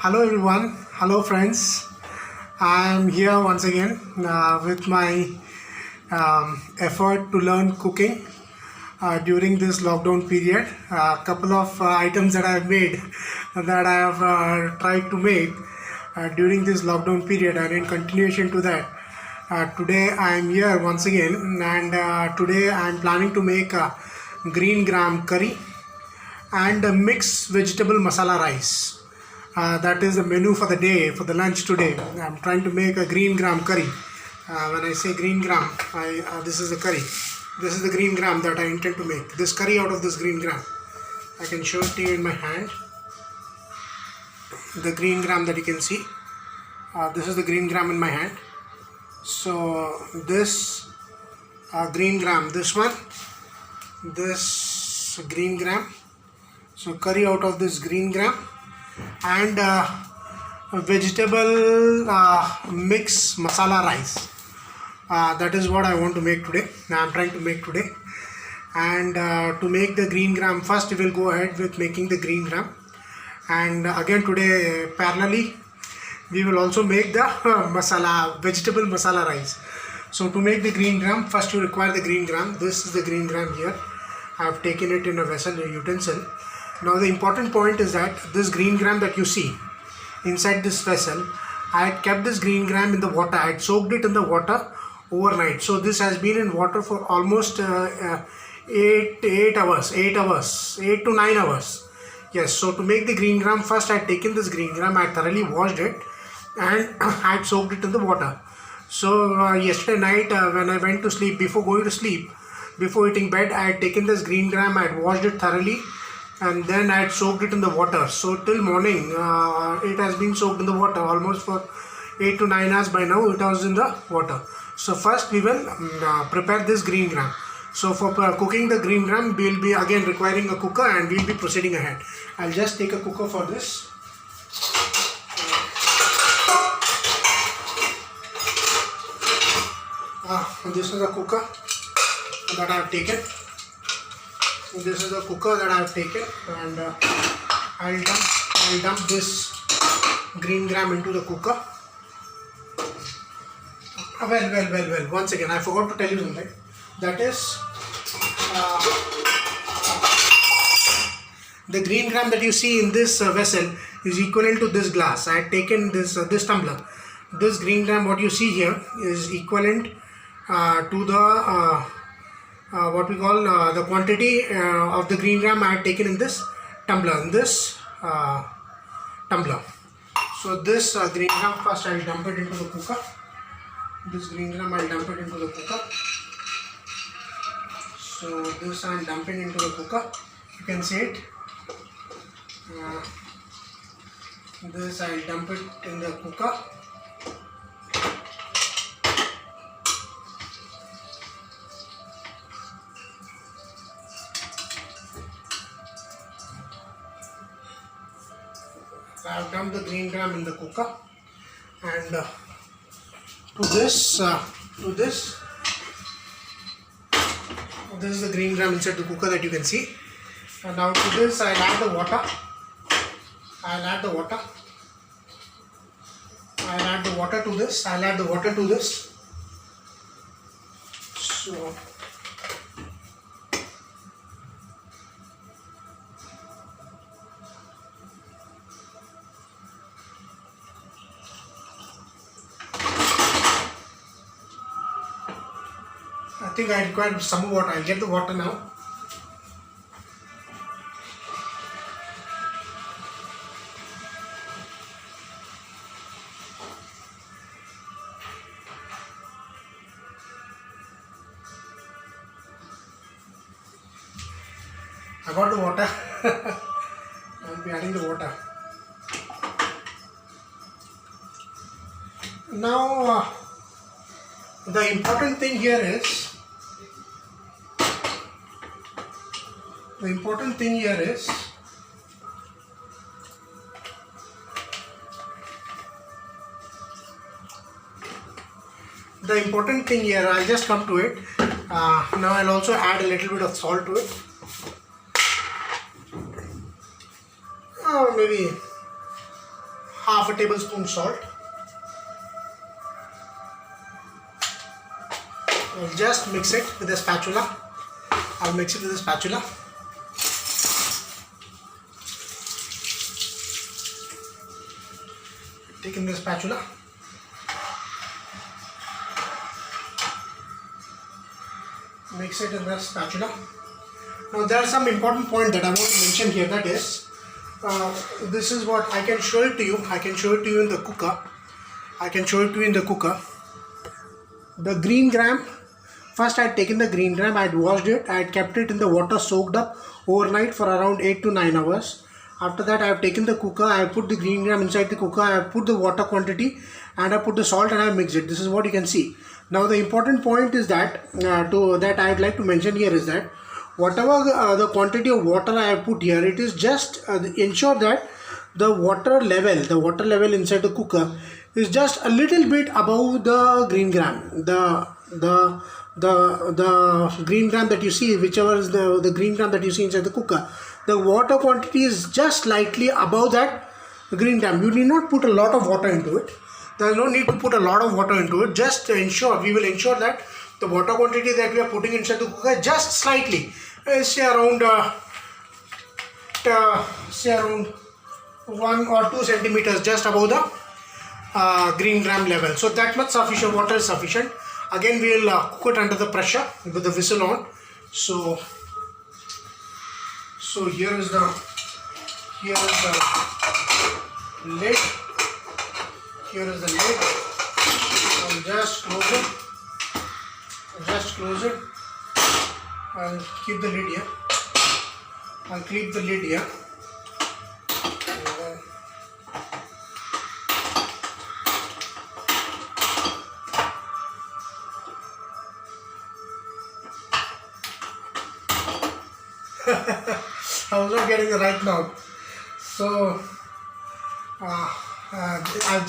Hello everyone, hello friends. I am here once again with my effort to learn cooking during this lockdown period. A couple of items that I have made that I have tried to make during this lockdown period, and in continuation to that, today I am here once again, and today I am planning to make green gram curry and a mixed vegetable masala rice. That is the menu for the day, for the lunch today. I'm trying to make a green gram curry. When I say green gram, this is the curry. This is the green gram that I intend to make. This curry out of this green gram. I can show it to you in my hand. The green gram that you can see. This is the green gram in my hand. So this green gram, this one, this green gram. So curry out of this green gram and vegetable mix masala rice. That is what I want to make today. I am trying to make today. And to make the green gram, first we will go ahead with making the green gram. And again today parallelly we will also make the vegetable masala rice. So to make the green gram, first you require the green gram. This is the green gram here. I have taken it in a vessel, a utensil. Now the important point is that this green gram that you see inside this vessel, I had kept this green gram in the water. I had soaked it in the water overnight. So this has been in water for almost 8 to 9 hours. Yes, so to make the green gram, first I had taken this green gram, I had thoroughly washed it and I had soaked it in the water. So yesterday night when I went to sleep, before going to sleep, before eating bed, I had taken this green gram, I had washed it thoroughly, and then I had soaked it in the water. So till morning it has been soaked in the water almost for 8 to 9 hours. By now it was in the water. So first we will prepare this green gram. So for cooking the green gram, we will be again requiring a cooker and we will be proceeding ahead. I'll just take a cooker for this. This is a cooker that I have taken. This is the cooker that I have taken, and I'll dump this green gram into the cooker. Well. Once again, I forgot to tell you something. That is, the green gram that you see in this vessel is equivalent to this glass. I had taken this tumbler. This green gram, what you see here, is equivalent to the what we call the quantity of the green gram I had taken in this tumbler, tumbler. So this green gram, first I will dump it into the cooker. This green gram I will dump it into the cooker. So this I am dumping into the cooker. You can see it. This I will dump it in the cooker. I have dumped the green gram in the cooker, and this is the green gram inside the cooker that you can see. And now to this I will add the water. I'll add the water to this. So I think I require some more water. I'll get the water now. I got the water. I'll be adding the water. Now the important thing here is the important thing here, I'll just come to it. Now I'll also add a little bit of salt to it. Maybe half a tablespoon salt. I'll just mix it with a spatula. I'll mix it with a spatula. Taking the spatula. Mix it in the spatula. Now there are some important point that I want to mention here, that is, this is what I can show it to you. I can show it to you in the cooker. The green gram, first I had taken the green gram, I had washed it, I had kept it in the water soaked up overnight for around 8 to 9 hours. After that I have taken the cooker, I have put the green gram inside the cooker, I have put the water quantity and I put the salt and I have mixed it. This is what you can see. Now the important point is that, that I would like to mention here is that whatever the quantity of water I have put here, it is just ensure that the water level inside the cooker is just a little bit above the green gram. The green gram that you see, whichever is the green gram that you see inside the cooker, the water quantity is just slightly above that green gram. You need not put a lot of water into it. There is no need to put a lot of water into it. Just to ensure, we will ensure that the water quantity that we are putting inside the cooker just slightly, say around 1 or 2 centimeters just above the green gram level. So that much sufficient water is sufficient. Again we will cook it under the pressure with the whistle on. So here is the lid. Here is the lid. I'll just close it. I'll keep the lid here. I'll keep the lid here. I was not getting the right now. So I've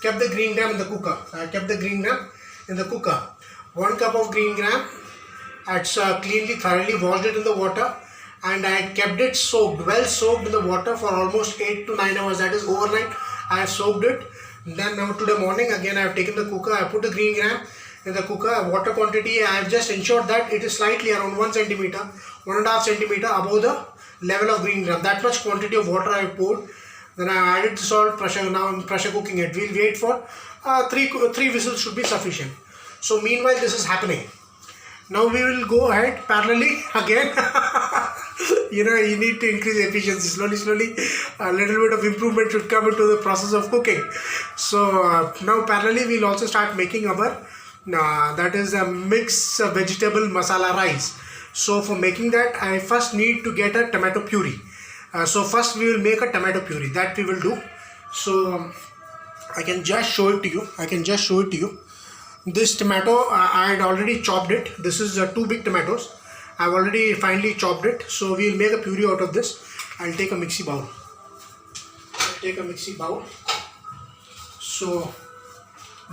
kept the green gram in the cooker. I kept the green gram in the cooker. 1 cup of green gram. I had thoroughly washed it in the water, and I had kept it well soaked in the water for almost 8 to 9 hours. That is overnight. I have soaked it. Then now today morning again I have taken the cooker. I put the green gram in the cooker. Water quantity, I have just ensured that it is slightly around 1 centimeter, 1.5 centimeter above the level of green gram. That much quantity of water I have poured. Then I added the salt. Now I'm pressure cooking it. We'll wait for 3 whistles should be sufficient. So meanwhile this is happening. Now we will go ahead parallelly again. You need to increase efficiency. Slowly a little bit of improvement should come into the process of cooking. So now parallelly we will also start making our that is a mixed vegetable masala rice. So for making that, I first need to get a tomato puree. So first we will make a tomato puree. That we will do. So I can just show it to you. This tomato, I had already chopped it. This is 2 big tomatoes. I have already finely chopped it. So we will make a puree out of this. I'll take a mixie bowl. So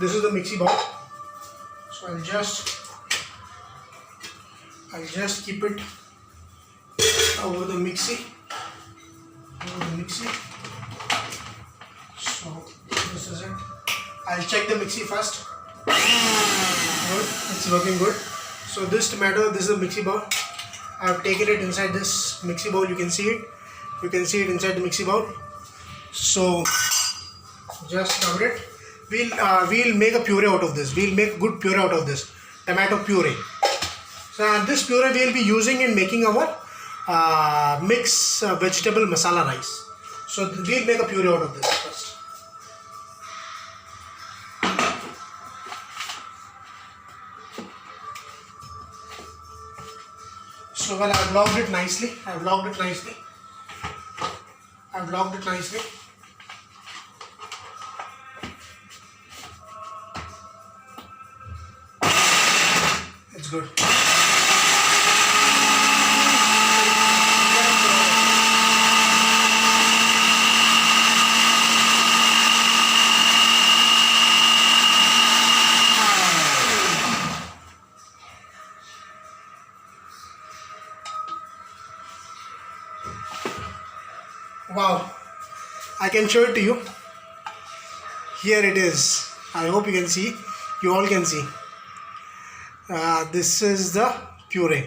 this is the mixie bowl. So I'll just keep it over the mixie. So this is it. I'll check the mixie first. Good, it's working good. So this tomato, this is a mixie bowl. I have taken it inside this mixie bowl. You can see it inside the mixie bowl. So just cover it. We'll make a puree out of this. We'll make good puree out of this tomato puree. So this puree we'll be using in making our mixed vegetable masala rice. So we'll make a puree out of this first. So well, I've locked it nicely. It's good. Wow, I can show it to you. Here it is. I hope you can see. You all can see. This is the puree.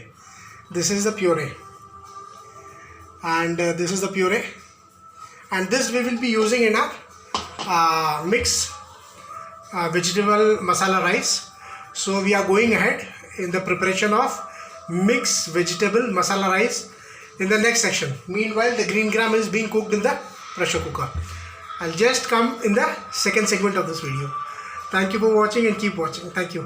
This is the puree. And this is the puree. And this we will be using in a mixed vegetable masala rice. So we are going ahead in the preparation of mixed vegetable masala rice in the next section. Meanwhile, the green gram is being cooked in the pressure cooker. I'll just come in the second segment of this video. Thank you for watching and keep watching. Thank you.